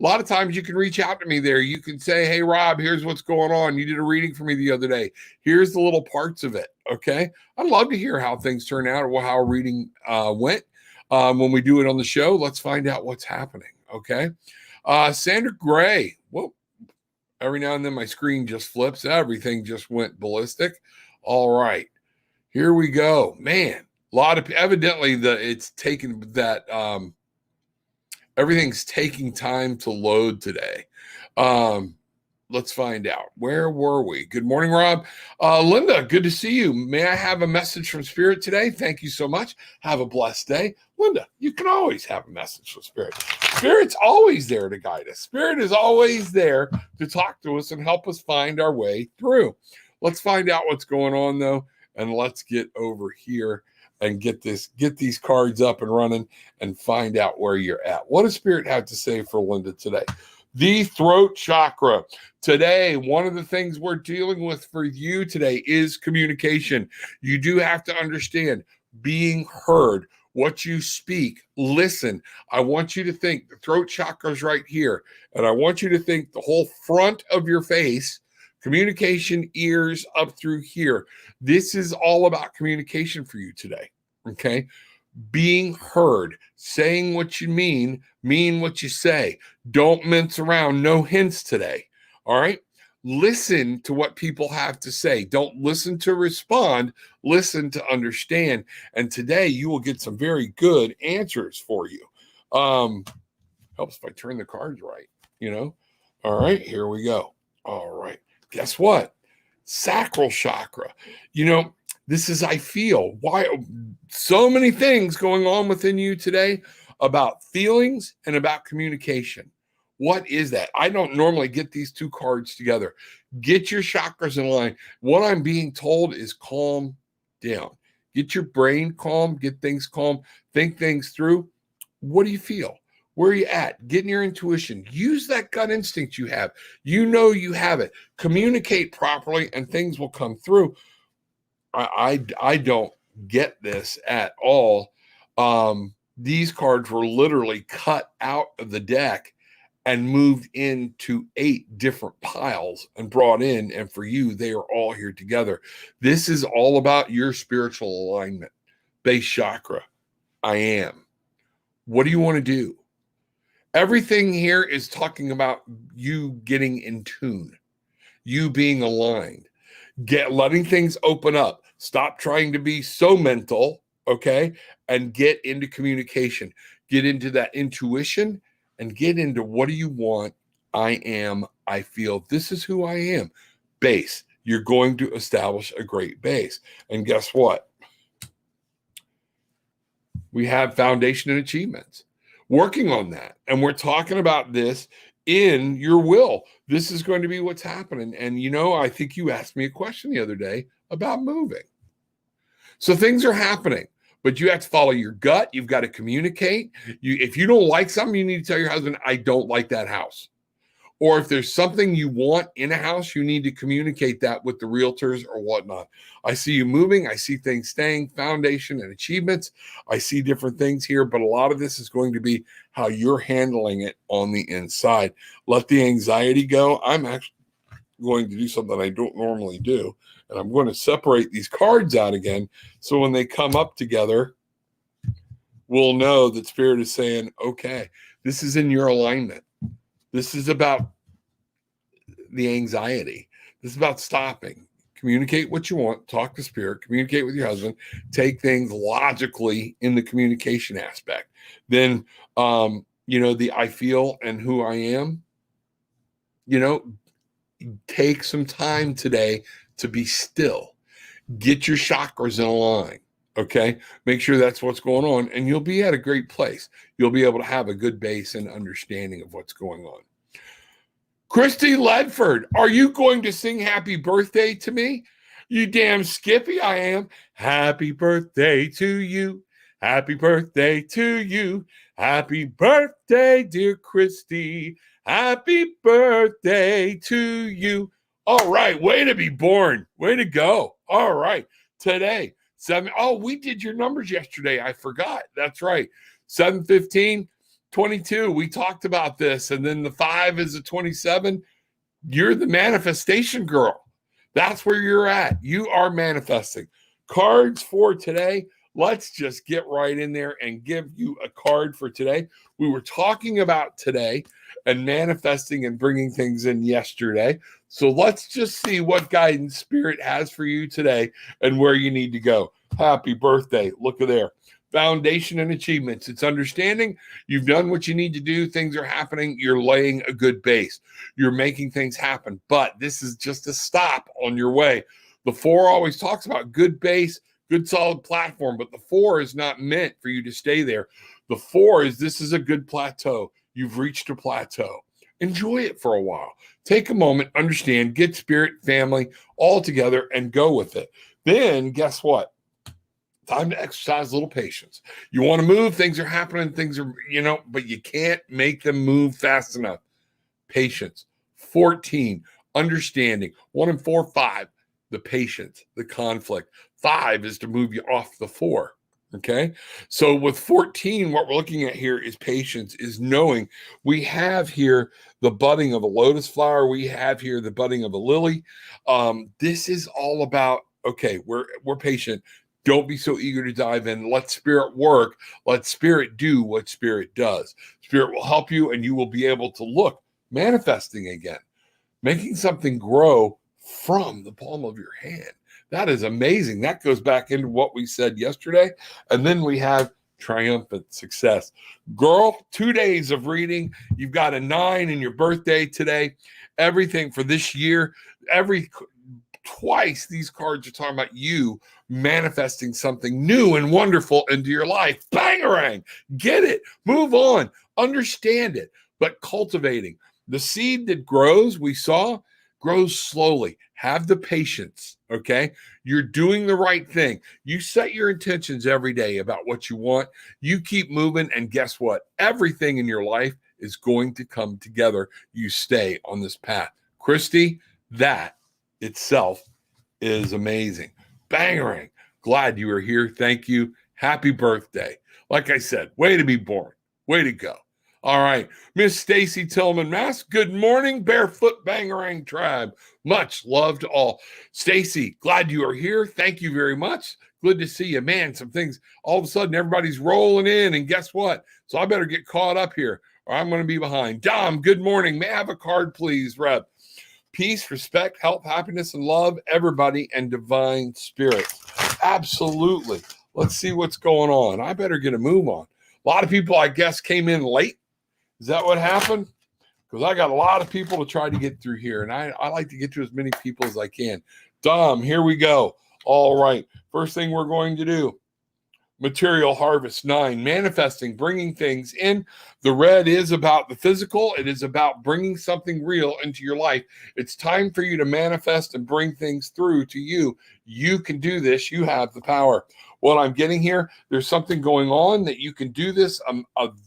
A lot of times you can reach out to me there. You can say, hey, Rob, here's what's going on. You did a reading for me the other day. Here's the little parts of it. Okay. I'd love to hear how things turn out or how a reading went. When we do it on the show, let's find out what's happening. Okay. Sandra Gray. Whoa. Every now and then my screen just flips. Everything just went ballistic. All right. Here we go. Man, A lot of evidently it's taken that everything's taking time to load today. Let's find out. Where were we? Good morning, Rob. Linda, good to see you. May I have a message from Spirit today? Thank you so much. Have a blessed day. Linda, you can always have a message from Spirit. Spirit's always there to guide us. Spirit is always there to talk to us and help us find our way through. Let's find out what's going on, though, and let's get over here and get these cards up and running and find out where you're at. What does Spirit have to say for Linda today? The throat chakra. Today, one of the things we're dealing with for you today is communication. You do have to understand being heard, what you speak, listen. I want you to think the throat chakra is right here, and I want you to think the whole front of your face, communication, ears up through here. This is all about communication for you today, okay? Being heard, saying what you mean what you say. Don't mince around, no hints today, all right? Listen to what people have to say. Don't listen to respond, listen to understand. And today you will get some very good answers for you. Helps if I turn the cards right, All right, here we go. All right. Guess what? Sacral chakra. This is, I feel, why so many things going on within you today about feelings and about communication. What is that? I don't normally get these two cards together. Get your chakras in line. What I'm being told is calm down. Get your brain calm, get things calm, think things through. What do you feel? Where are you at? Get in your intuition. Use that gut instinct you have. You have it. Communicate properly and things will come through. I don't get this at all. These cards were literally cut out of the deck and moved into 8 different piles and brought in. And for you, they are all here together. This is all about your spiritual alignment. Base chakra. I am. What do you want to do? Everything here is talking about you getting in tune, you being aligned, letting things open up. Stop trying to be so mental, okay? And get into communication. Get into that intuition and get into what do you want? I am, I feel. This is who I am. Base. You're going to establish a great base. And guess what? We have foundation and achievements. Working on that. And we're talking about this in your will. This is going to be what's happening. And I think you asked me a question the other day about moving. So things are happening, but you have to follow your gut. You've got to communicate. If you don't like something, you need to tell your husband, I don't like that house. Or if there's something you want in a house, you need to communicate that with the realtors or whatnot. I see you moving. I see things staying, foundation and achievements. I see different things here, but a lot of this is going to be how you're handling it on the inside. Let the anxiety go. I'm actually going to do something I don't normally do, and I'm going to separate these cards out again. So when they come up together, we'll know that Spirit is saying, okay, this is in your alignment. This is about the anxiety. This is about stopping. Communicate what you want. Talk to Spirit. Communicate with your husband. Take things logically in the communication aspect. Then, the I feel and who I am, take some time today to be still. Get your chakras in a line. Okay. Make sure that's what's going on, and you'll be at a great place. You'll be able to have a good base and understanding of what's going on. Christy Ledford, are you going to sing happy birthday to me? You damn Skippy, I am. Happy birthday to you. Happy birthday to you. Happy birthday, dear Christy. Happy birthday to you. All right. Way to be born. Way to go. All right. Today, 7. Oh, we did your numbers yesterday. I forgot. That's right. 7-15. 22, we talked about this, and then the 5 is a 27. You're the manifestation girl. That's where you're at. You are manifesting. Cards for today. Let's just get right in there and give you a card for today. We were talking about today and manifesting and bringing things in yesterday. So let's just see what guidance Spirit has for you today and where you need to go. Happy birthday. Look at there. Foundation and achievements. It's understanding you've done what you need to do. Things are happening. You're laying a good base. You're making things happen. But this is just a stop on your way. The 4 always talks about good base, good solid platform, but the 4 is not meant for you to stay there. The 4 is this is a good plateau. You've reached a plateau. Enjoy it for a while. Take a moment, understand, get spirit, family all together and go with it. Then guess what? Time to exercise a little patience. You want to move, things are happening, things are, but you can't make them move fast enough. Patience. 14, understanding. 1 and 4, 5, the patience, the conflict. 5 is to move you off the 4. Okay. So with 14, what we're looking at here is patience, is knowing we have here the budding of a lotus flower. We have here the budding of a lily. This is all about, okay, we're patient. Don't be so eager to dive in. Let spirit work. Let spirit do what spirit does. Spirit will help you and you will be able to look manifesting again, making something grow from the palm of your hand. That is amazing. That goes back into what we said yesterday. And then we have triumphant success. Girl, 2 days of reading. You've got a 9 in your birthday today. Everything for this year, twice these cards are talking about you manifesting something new and wonderful into your life. Bangarang. Get it. Move on. Understand it. But cultivating. The seed that grows, we saw, grows slowly. Have the patience, okay? You're doing the right thing. You set your intentions every day about what you want. You keep moving, and guess what? Everything in your life is going to come together. You stay on this path. Christy, that itself is amazing. Bangarang. Glad you are here. Thank you. Happy birthday. Like I said, way to be born. Way to go. All right. Miss Stacy Tillman Mass, good morning, Barefoot Bangarang Tribe. Much love to all. Stacy, glad you are here. Thank you very much. Good to see you. Man, some things, all of a sudden, everybody's rolling in, and guess what? So I better get caught up here, or I'm going to be behind. Dom, good morning. May I have a card, please, Rep? Peace, respect, health, happiness, and love, everybody, and divine spirit. Absolutely. Let's see what's going on. I better get a move on. A lot of people, I guess, came in late. Is that what happened? Because I got a lot of people to try to get through here, and I like to get to as many people as I can. Dom, here we go. All right. First thing we're going to do, material harvest 9, manifesting, bringing things in. The red is about the physical. It is about bringing something real into your life. It's time for you to manifest and bring things through to you. You can do this. You have the power. What I'm getting here, there's something going on that you can do this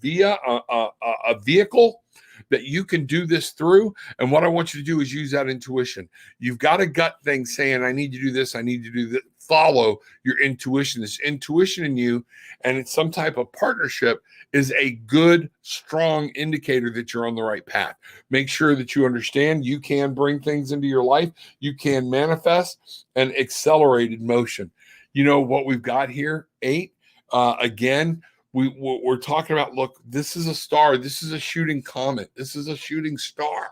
via a vehicle that you can do this through. And what I want you to do is use that intuition. You've got a gut thing saying, I need to do this. I need to do that. Follow your intuition. This intuition in you, and it's some type of partnership, is a good, strong indicator that you're on the right path. Make sure that you understand you can bring things into your life. You can manifest an accelerated motion. You know what we've got here? 8. Again, we're talking about, look, this is a star. This is a shooting comet. This is a shooting star.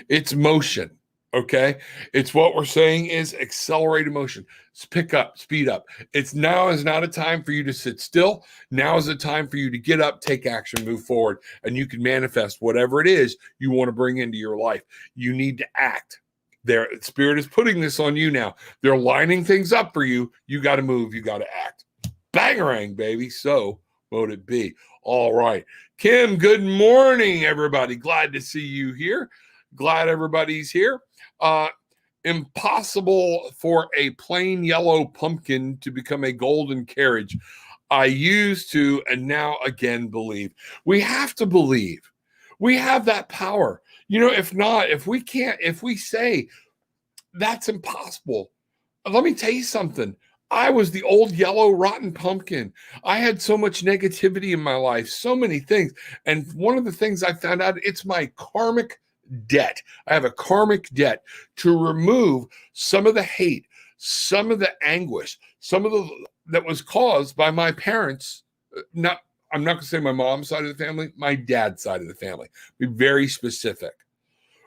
It's motion. Okay. It's what we're saying is accelerated motion. Pick up, speed up. Now is not a time for you to sit still. Now is a time for you to get up, take action, move forward, and you can manifest whatever it is you want to bring into your life. You need to act. Their spirit is putting this on you now. They're lining things up for you. You got to move. You got to act. Bangarang, baby. So mote it be. All right. Kim, good morning, everybody. Glad to see you here. Glad everybody's here. Impossible for a plain yellow pumpkin to become a golden carriage. I used to, and now again believe. We have to believe. We have that power. If not, if we say that's impossible, let me tell you something. I was the old yellow rotten pumpkin. I had so much negativity in my life, so many things. And one of the things I found out, it's my karmic debt. I have a karmic debt to remove some of the hate, some of the anguish, some of the that was caused by my parents. I'm not going to say my mom's side of the family, my dad's side of the family. Be very specific.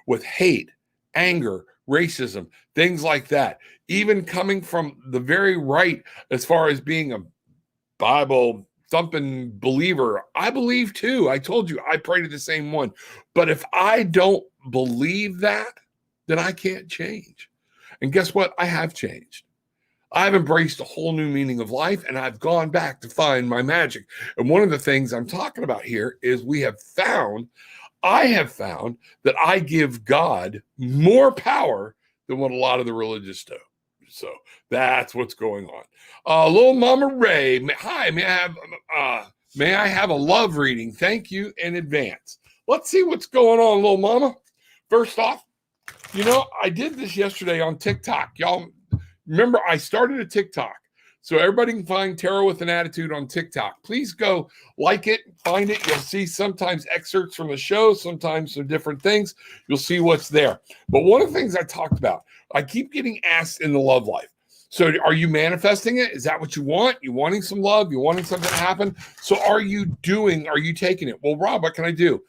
With hate, anger, racism, things like that. Even coming from the very right, as far as being a Bible thumping believer, I believe too. I told you I pray to the same one. But if I don't believe that, then I can't change. And guess what? I have changed. I've embraced a whole new meaning of life, and I've gone back to find my magic. And one of the things I'm talking about here is I have found that I give God more power than what a lot of the religious do. So that's what's going on. Little Mama Ray, hi, may I have a love reading? Thank you in advance. Let's see what's going on, little mama. First off, I did this yesterday on TikTok. Y'all remember I started a TikTok. So everybody can find Tarot with an Attitude on TikTok. Please go like it, find it. You'll see sometimes excerpts from the show, sometimes some different things. You'll see what's there. But one of the things I talked about, I keep getting asked in the love life. So are you manifesting it? Is that what you want? You wanting some love? You wanting something to happen? So are you taking it? Well, Rob, what can I do?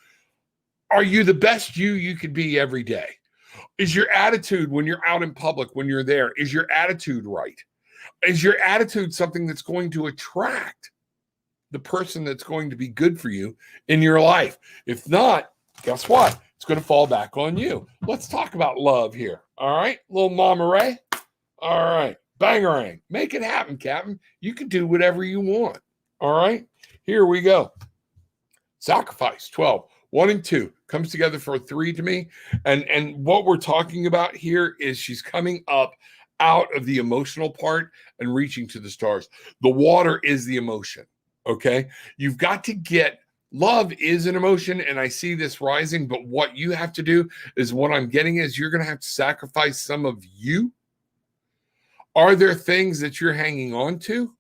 Are you the best you could be every day? Is your attitude when you're out in public, when you're there, is your attitude right? Is your attitude something that's going to attract the person that's going to be good for you in your life? If not, guess what? It's going to fall back on you. Let's talk about love here. All right, little Mama Ray. All right, bangarang. Make it happen, Captain. You can do whatever you want. All right, here we go. Sacrifice, 12. 1 and 2 comes together for a 3 to me. And what we're talking about here is she's coming up out of the emotional part and reaching to the stars. The water is the emotion, okay? You've got to get, love is an emotion, and I see this rising, but what you have to do is, what I'm getting is, you're going to have to sacrifice some of you. Are there things that you're hanging on to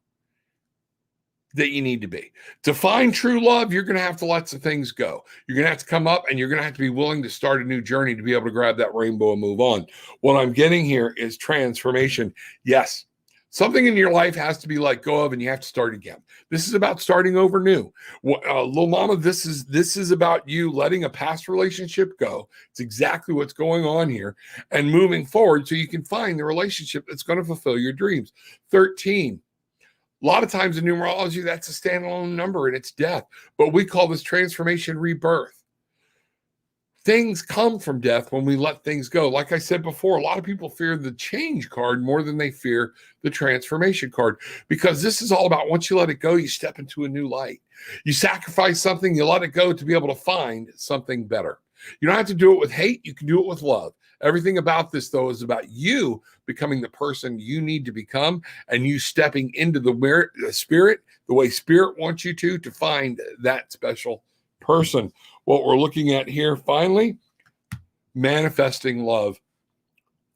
that you need to be? To find true love, you're going to have to let some things go. You're going to have to come up, and you're going to have to be willing to start a new journey to be able to grab that rainbow and move on. What I'm getting here is transformation. Yes, something in your life has to be let go of, and you have to start again. This is about starting over new. Little mama, this is about you letting a past relationship go. It's exactly what's going on here, and moving forward so you can find the relationship that's going to fulfill your dreams. 13. A lot of times in numerology, that's a standalone number and it's death. But we call this transformation rebirth. Things come from death when we let things go. Like I said before, a lot of people fear the change card more than they fear the transformation card, because this is all about, once you let it go, you step into a new light. You sacrifice something, you let it go to be able to find something better. You don't have to do it with hate. You can do it with love. Everything about this, though, is about you becoming the person you need to become, and you stepping into the spirit, the way spirit wants you to find that special person. What we're looking at here, finally, manifesting love,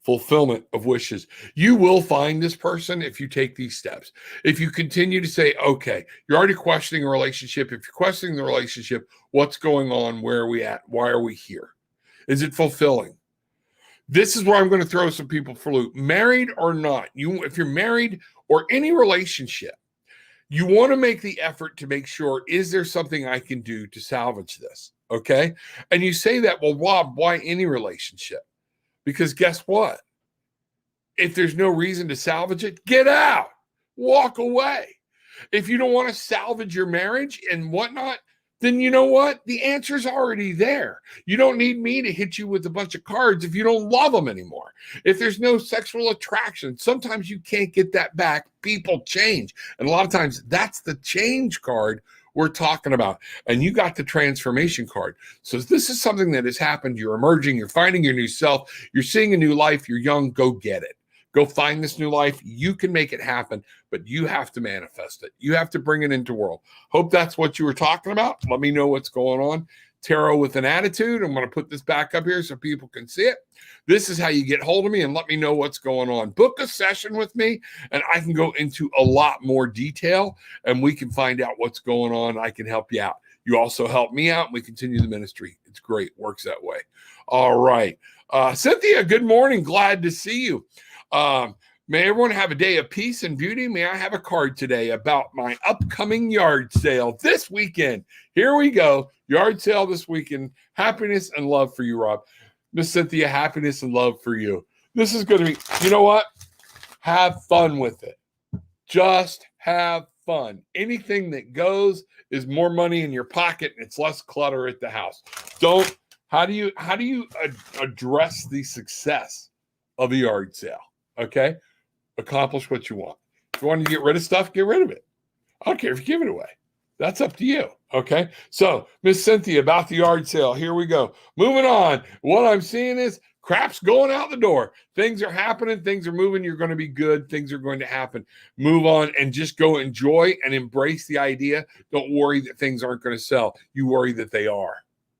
fulfillment of wishes. You will find this person if you take these steps. If you continue to say, okay, you're already questioning a relationship. If you're questioning the relationship, what's going on? Where are we at? Why are we here? Is it fulfilling? This is where I'm going to throw some people for a loop. Married or not, if you're married or any relationship, you want to make the effort to make sure, is there something I can do to salvage this? Okay. And you say that, well, Rob, why any relationship? Because guess what? If there's no reason to salvage it, get out, walk away. If you don't want to salvage your marriage and whatnot, then you know what? The answer's already there. You don't need me to hit you with a bunch of cards if you don't love them anymore. If there's no sexual attraction, sometimes you can't get that back. People change. And a lot of times that's the change card we're talking about. And you got the transformation card. So this is something that has happened. You're emerging. You're finding your new self. You're seeing a new life. You're young. Go get it. Go find this new life. You can make it happen, but you have to manifest it. You have to bring it into the world. Hope that's what you were talking about. Let me know what's going on. Tarot with an Attitude. I'm going to put this back up here so people can see it. This is how you get hold of me and let me know what's going on. Book a session with me, and I can go into a lot more detail, and we can find out what's going on. I can help you out. You also help me out, and we continue the ministry. It's great. Works that way. All right. Cynthia, good morning. Glad to see you. May everyone have a day of peace and beauty. May I have a card today about my upcoming yard sale this weekend? Here we go. Yard sale this weekend. Happiness and love for you, Rob. Miss Cynthia, happiness and love for you. This is going to be, you know what? Have fun with it. Just have fun. Anything that goes is more money in your pocket and it's less clutter at the house. How do you address the success of a yard sale? Okay. Accomplish what you want. If you want to get rid of stuff, get rid of it. I don't care if you give it away. That's up to you. Okay. So, Miss Cynthia, about the yard sale. Here we go. Moving on. What I'm seeing is crap's going out the door. Things are happening. Things are moving. You're going to be good. Things are going to happen. Move on and just go enjoy and embrace the idea. Don't worry that things aren't going to sell. You worry that they are.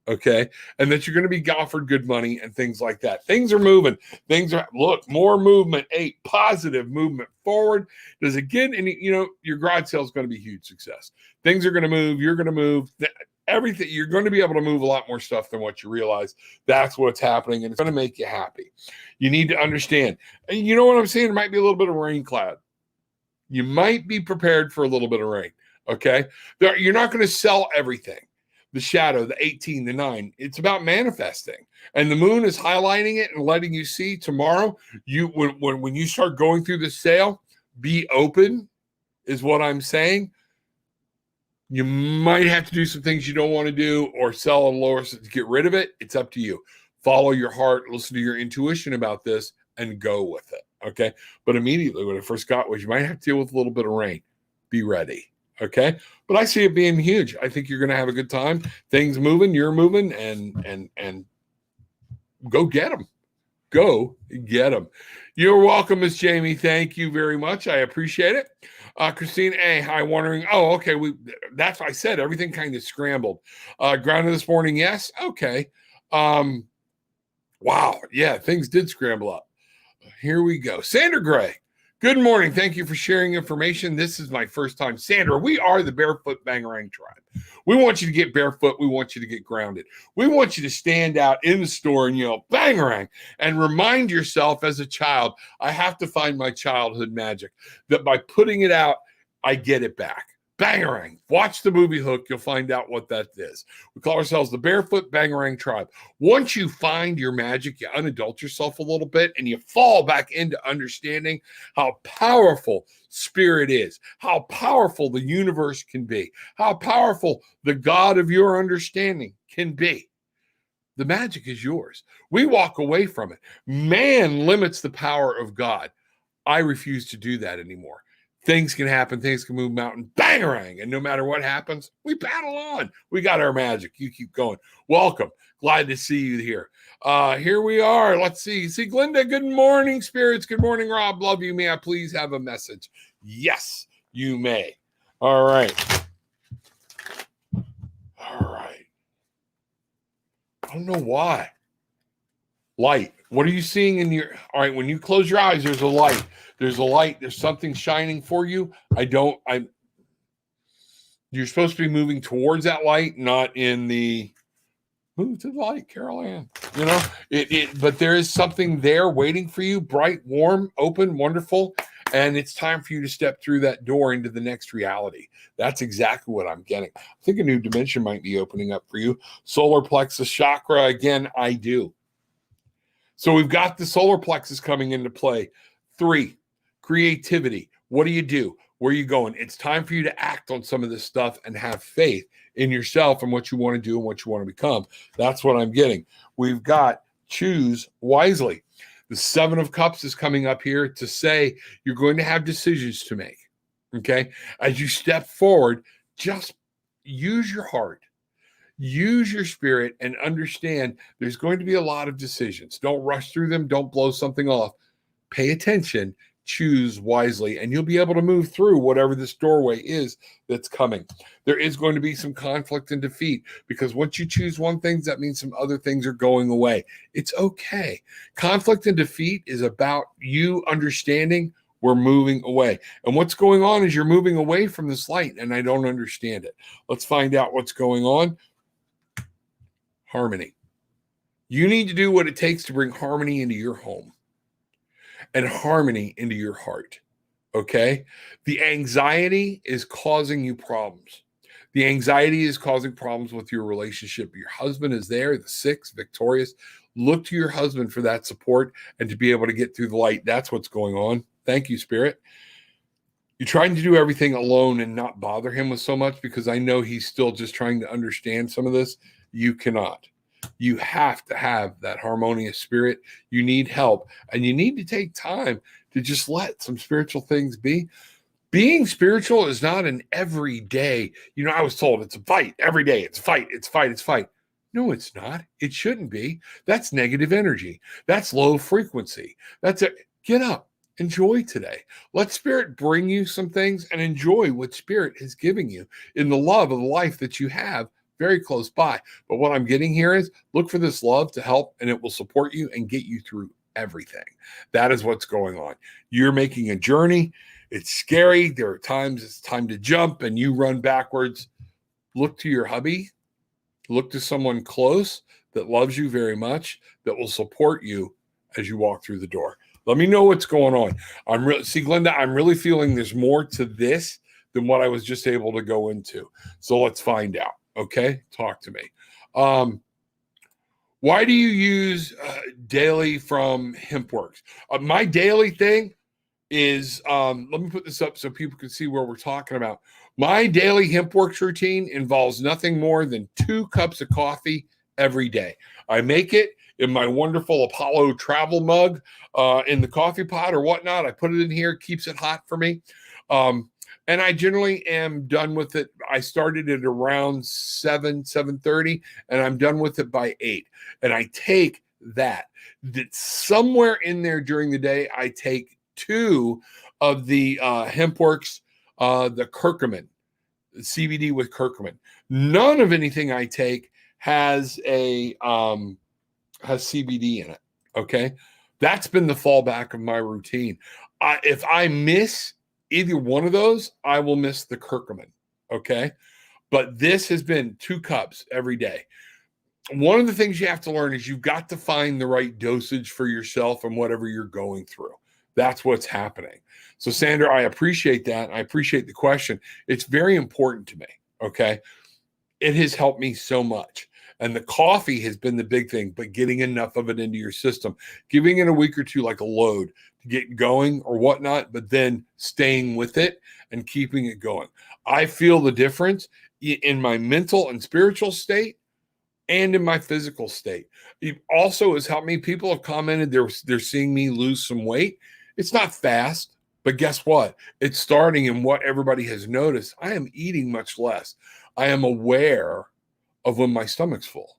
Okay. And that you're going to be offered good money and things like that. Things are moving. More movement, positive movement forward. Does it get any, your garage sale is going to be a huge success. Things are going to move. You're going to move. Everything, you're going to be able to move a lot more stuff than what you realize. That's what's happening, and it's going to make you happy. You need to understand. And you know what I'm saying? It might be a little bit of rain cloud. You might be prepared for a little bit of rain. Okay. You're not going to sell everything. The shadow, the 18, the 9, it's about manifesting. And the moon is highlighting it and letting you see tomorrow. When you start going through the sale, be open, is what I'm saying. You might have to do some things you don't want to do or sell on lower to get rid of it. It's up to you. Follow your heart, listen to your intuition about this, and go with it. Okay. But immediately what I first got was you might have to deal with a little bit of rain. Be ready. Okay. But I see it being huge. I think you're going to have a good time. Things moving, you're moving, and go get them. Go get them. You're welcome, Miss Jamie. Thank you very much. I appreciate it. Christine A. Hi, wondering. Oh, okay. That's what I said. Everything kind of scrambled. Grounded this morning. Yes. Okay. Wow. Yeah. Things did scramble up. Here we go. Sandra Gray. Good morning. Thank you for sharing information. This is my first time. Sandra, we are the Barefoot Bangarang tribe. We want you to get barefoot. We want you to get grounded. We want you to stand out in the store and yell Bangarang and remind yourself as a child, I have to find my childhood magic, that by putting it out, I get it back. Bangarang. Watch the movie Hook. You'll find out what that is. We call ourselves the Barefoot Bangarang tribe. Once you find your magic, you unadult yourself a little bit and you fall back into understanding how powerful spirit is, how powerful the universe can be, how powerful the God of your understanding can be. The magic is yours. We walk away from it. Man limits the power of God. I refuse to do that anymore. Things can happen. Things can move mountain. Bangarang. And no matter what happens, we battle on. We got our magic. You keep going. Welcome. Glad to see you here. Here we are. Let's see. See, Glinda, good morning, spirits. Good morning, Rob. Love you. May I please have a message? Yes, you may. All right. All right. I don't know why. Light. What are you seeing in your... All right, when you close your eyes, there's a light. There's a light. There's something shining for you. You're supposed to be moving towards that light, not in the... Move to the light, Carol Ann. But there is something there waiting for you, bright, warm, open, wonderful. And it's time for you to step through that door into the next reality. That's exactly what I'm getting. I think a new dimension might be opening up for you. Solar plexus chakra, again, I do. So we've got the solar plexus coming into play. 3, creativity. What do you do? Where are you going? It's time for you to act on some of this stuff and have faith in yourself and what you want to do and what you want to become. That's what I'm getting. We've got choose wisely. The 7 of Cups is coming up here to say you're going to have decisions to make. Okay? As you step forward, just use your heart. Use your spirit and understand there's going to be a lot of decisions. Don't rush through them. Don't blow something off. Pay attention. Choose wisely, and you'll be able to move through whatever this doorway is that's coming. There is going to be some conflict and defeat because once you choose one thing, that means some other things are going away. It's okay. Conflict and defeat is about you understanding we're moving away. And what's going on is you're moving away from this light, and I don't understand it. Let's find out what's going on. Harmony. You need to do what it takes to bring harmony into your home and harmony into your heart. Okay? The anxiety is causing you problems. The anxiety is causing problems with your relationship. Your husband is there, the 6, victorious. Look to your husband for that support and to be able to get through the light. That's what's going on. Thank you, Spirit. You're trying to do everything alone and not bother him with so much, because I know he's still just trying to understand some of this. You cannot. You have to have that harmonious spirit. You need help, and you need to take time to just let some spiritual things be. Being spiritual is not an everyday. I was told it's a fight every day. It's fight, it's fight, it's fight. No, it's not. It shouldn't be. That's negative energy. That's low frequency. That's it. Get up. Enjoy today. Let Spirit bring you some things and enjoy what Spirit is giving you in the love of the life that you have very close by. But what I'm getting here is look for this love to help, and it will support you and get you through everything. That is what's going on. You're making a journey. It's scary. There are times it's time to jump and you run backwards. Look to your hubby. Look to someone close that loves you very much, that will support you as you walk through the door. Let me know what's going on. Glenda, I'm really feeling there's more to this than what I was just able to go into. So let's find out. Okay? Talk to me. Why do you use daily from HempWorks? My daily thing is, let me put this up so people can see where we're talking about. My daily HempWorks routine involves nothing more than 2 cups of coffee every day. I make it in my wonderful Apollo travel mug in the coffee pot or whatnot. I put it in here, keeps it hot for me. And I generally am done with it. I started at around 7:30, and I'm done with it by 8. And I take that somewhere in there during the day, I take 2 of the HempWorks, the curcumin, CBD with curcumin. None of anything I take has CBD in it. Okay, that's been the fallback of my routine. If I miss either one of those, I will miss the curcumin. Okay, but this has been 2 cups every day. One of the things you have to learn is you've got to find the right dosage for yourself and whatever you're going through. That's what's happening. So, Sandra, I appreciate that. I appreciate the question. It's very important to me. Okay. It has helped me so much. And the coffee has been the big thing, but getting enough of it into your system, giving it a week or two like a load to get going or whatnot, but then staying with it and keeping it going. I feel the difference in my mental and spiritual state and in my physical state. It also has helped me. People have commented they're seeing me lose some weight. It's not fast, but guess what? It's starting, and what everybody has noticed, I am eating much less. I am aware of when my stomach's full.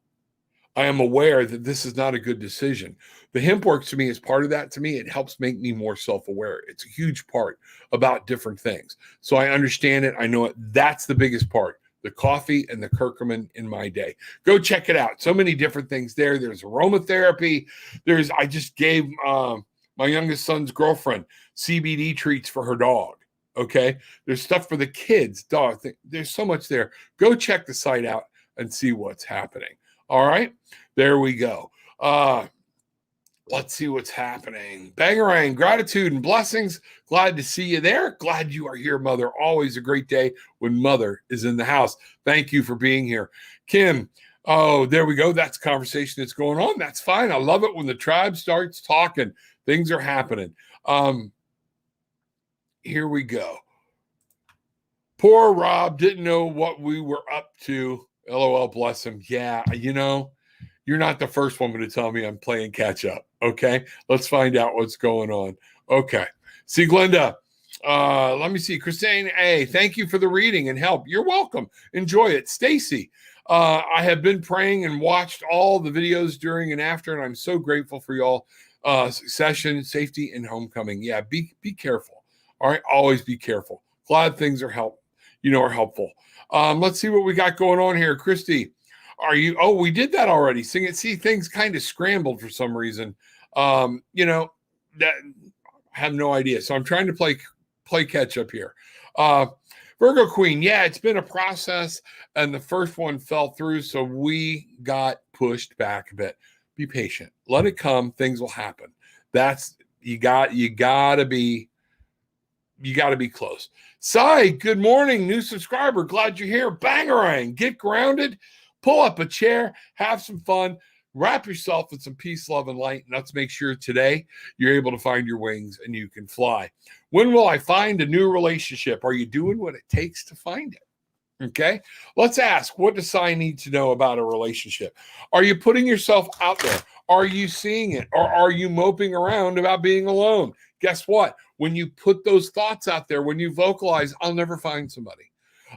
I am aware that this is not a good decision. The HempWorks to me is part of that. To me, it helps make me more self-aware. It's a huge part about different things. So I understand it. I know it. That's the biggest part. The coffee and the curcumin in my day. Go check it out. So many different things there. There's aromatherapy. I just gave my youngest son's girlfriend CBD treats for her dog. Okay. There's stuff for the kids, dog. There's so much there. Go check the site out and see what's happening. All right. There we go. Let's see what's happening. Bangarang, gratitude and blessings. Glad to see you there. Glad you are here, Mother. Always a great day when Mother is in the house. Thank you for being here. Kim, oh, there we go. That's a conversation that's going on. That's fine. I love it when the tribe starts talking. Things are happening. Here we go. Poor Rob didn't know what we were up to. LOL, bless him. Yeah, you're not the first woman to tell me I'm playing catch up. Okay, let's find out what's going on. Okay, see Glenda. Let me see. Christine A, thank you for the reading and help. You're welcome. Enjoy it. Stacy, I have been praying and watched all the videos during and after, and I'm so grateful for y'all. Succession, safety, and homecoming. Yeah, be careful. All right, always be careful. Glad things are helpful. Let's see what we got going on here. Christy, we did that already. Sing it. See, things kind of scrambled for some reason. That I have no idea. So I'm trying to play catch up here. Virgo Queen, yeah, it's been a process, and the first one fell through, so we got pushed back a bit. Be patient. Let it come. Things will happen. That's you gotta be close. Sai, good morning, new subscriber. Glad you're here. Bangarang, get grounded, pull up a chair, have some fun. Wrap yourself in some peace, love, and light. And let's make sure today you're able to find your wings and you can fly. When will I find a new relationship? Are you doing what it takes to find it? Okay. Let's ask, what does I need to know about a relationship? Are you putting yourself out there? Are you seeing it? Or are you moping around about being alone? Guess what? When you put those thoughts out there, when you vocalize, I'll never find somebody.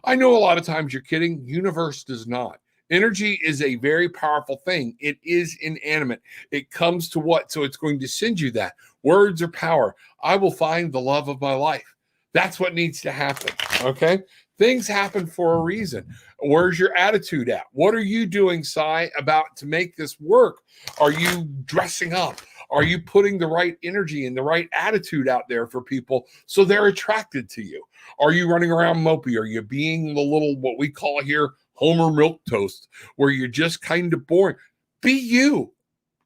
I know a lot of times you're kidding. Universe does not. Energy is a very powerful thing. It is inanimate. It comes to what? So it's going to send you that. Words are power. I will find the love of my life. That's what needs to happen. Okay. Things happen for a reason. Where's your attitude at? What are you doing, Sai, about to make this work? Are you dressing up? Are you putting the right energy and the right attitude out there for people so they're attracted to you? Are you running around mopey? Are you being the little, what we call here, Homer milk toast, where you're just kind of boring? Be you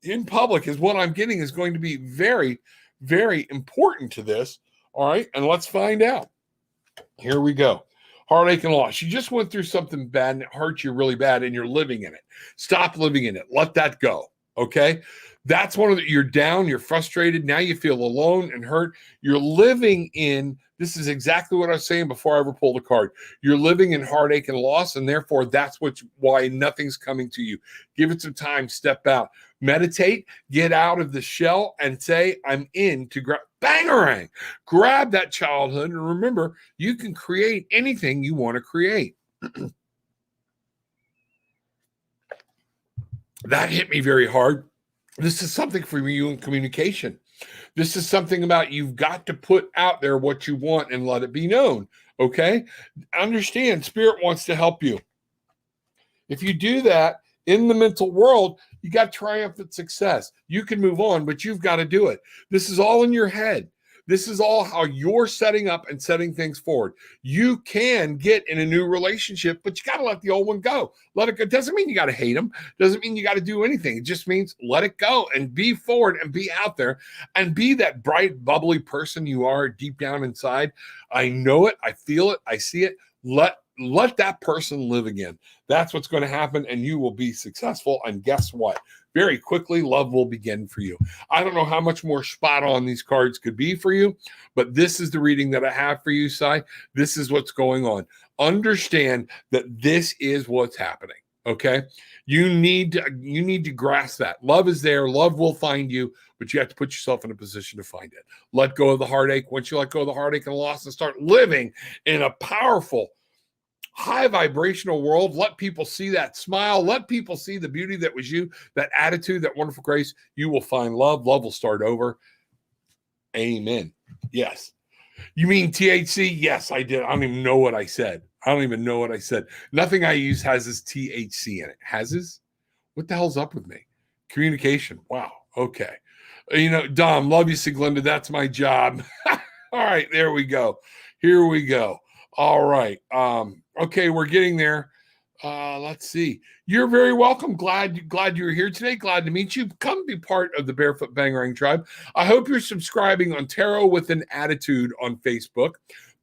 in public is what I'm getting is going to be very, very important to this. All right. And let's find out. Here we go. Heartache and loss. You just went through something bad and it hurt you really bad and you're living in it. Stop living in it. Let that go. Okay. That's one of the, you're down, you're frustrated. Now you feel alone and hurt. You're living in, this is exactly what I was saying before I ever pulled a card. You're living in heartache and loss. And therefore that's why nothing's coming to you. Give it some time, step out, meditate, get out of the shell and say, I'm in to grab, bangarang, grab that childhood. And remember, you can create anything you want to create. That hit me very hard. This is something for you in communication. This is something about you've got to put out there what you want and let it be known. Okay? Understand, Spirit wants to help you. If you do that in the mental world, you got triumphant success. You can move on, but you've got to do it. This is all in your head. This is all how you're setting up and setting things forward. You can get in a new relationship, but you got to let the old one go. Let it go. Doesn't mean you got to hate them. Doesn't mean you got to do anything. It just means let it go and be forward and be out there and be that bright, bubbly person you are deep down inside. I know it. I feel it. I see it. Let that person live again. That's what's going to happen, and you will be successful. And guess what? Very quickly, love will begin for you. I don't know how much more spot on these cards could be for you, but this is the reading that I have for you, Sai. This is what's going on. Understand that this is what's happening. Okay? You need to grasp that. Love is there. Love will find you, but you have to put yourself in a position to find it. Let go of the heartache. Once you let go of the heartache and loss and start living in a powerful, high vibrational world, let people see that smile. Let people see the beauty that was you, that attitude, that wonderful grace. You will find love. Love will start over. Amen. Yes. You mean THC? Yes, I did. I don't even know what I said. Nothing I use has this THC in it. Has this? What the hell's up with me? Communication. Wow. Okay. Dom, love you, Siglenda. That's my job. All right. There we go. Here we go. All right. Okay, we're getting there. Let's see. You're very welcome. Glad you're here today. Glad to meet you. Come be part of the Barefoot Bangarang tribe. I hope you're subscribing on Tarot with an Attitude on Facebook.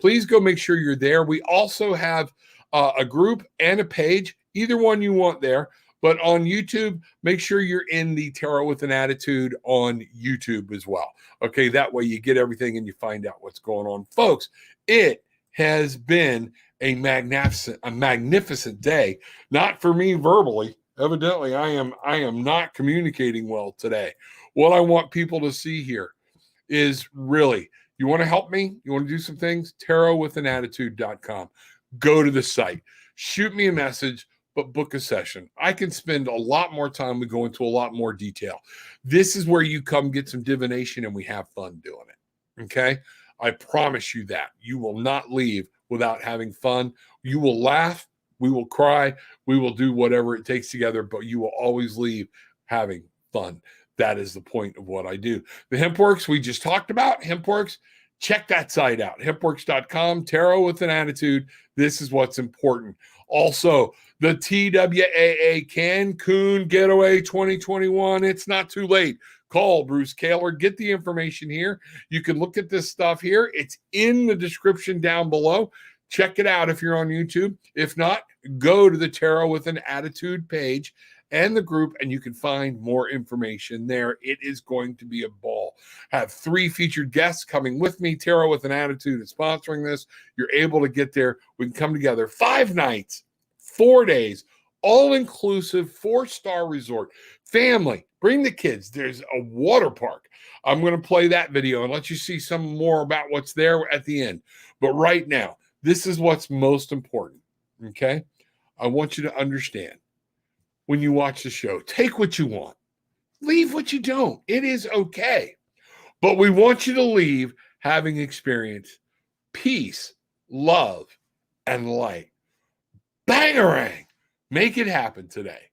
Please go make sure you're there. We also have a group and a page, either one you want there. But on YouTube, make sure you're in the Tarot with an Attitude on YouTube as well. Okay, that way you get everything and you find out what's going on. Folks, it has been a magnificent day. Not for me verbally. Evidently, I am not communicating well today. What I want people to see here is really, you want to help me? You want to do some things? TarotwithanAttitude.com. Go to the site. Shoot me a message, but book a session. I can spend a lot more time. We go into a lot more detail. This is where you come get some divination and we have fun doing it. Okay? I promise you that. You will not leave without having fun. You will laugh. We will cry. We will do whatever it takes together, but you will always leave having fun. That is the point of what I do. The HempWorks we just talked about, HempWorks, check that site out, hempworks.com, Tarot with an Attitude. This is what's important. Also, the TWAA Cancun Getaway 2021. It's not too late. Call Bruce Kaler. Get the information here. You can look at this stuff here. It's in the description down below. Check it out if you're on YouTube. If not, go to the Tarot with an Attitude page and the group, and you can find more information there. It is going to be a ball. I have 3 featured guests coming with me. Tarot with an Attitude is sponsoring this. You're able to get there. We can come together 5 nights, 4 days, all-inclusive, 4-star resort. Family, bring the kids. There's a water park. I'm going to play that video and let you see some more about what's there at the end. But right now, this is what's most important, okay? I want you to understand when you watch the show, take what you want, leave what you don't. It is okay. But we want you to leave having experienced peace, love, and light. Bangarang! Make it happen today.